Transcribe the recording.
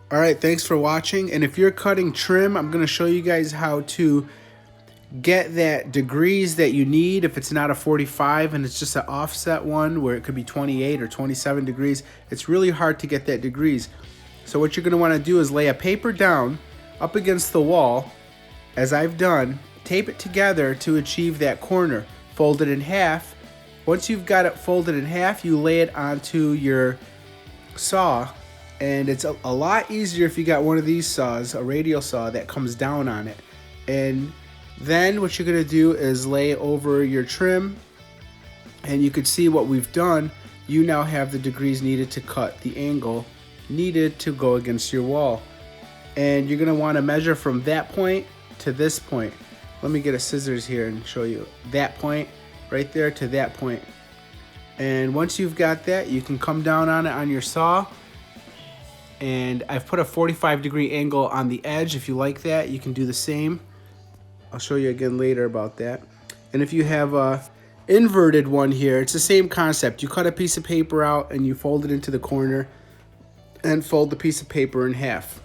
All right, thanks for watching. And if you're cutting trim, I'm going to show you guys how to get that degrees that you need. If it's not a 45 and it's just an offset one where it could be 28 or 27 degrees, it's really hard to get that degrees. So what you're going to want to do is lay a paper down up against the wall, as I've done, tape it together to achieve that corner. Fold it in half. Once you've got it folded in half, you lay it onto your saw, and it's a lot easier if you got one of these saws, a radial saw that comes down on it. And then what you're going to do is lay over your trim, and you can see what we've done. You now have the degrees needed to cut the angle needed to go against your wall. And you're going to want to measure from that point to this point. Let me get a scissors here and show you that point right there to that point. And once you've got that, you can come down on it on your saw. And I've put a 45-degree angle on the edge. If you like that, you can do the same. I'll show you again later about that. And if you have a inverted one here, it's the same concept. You cut a piece of paper out and you fold it into the corner and fold the piece of paper in half.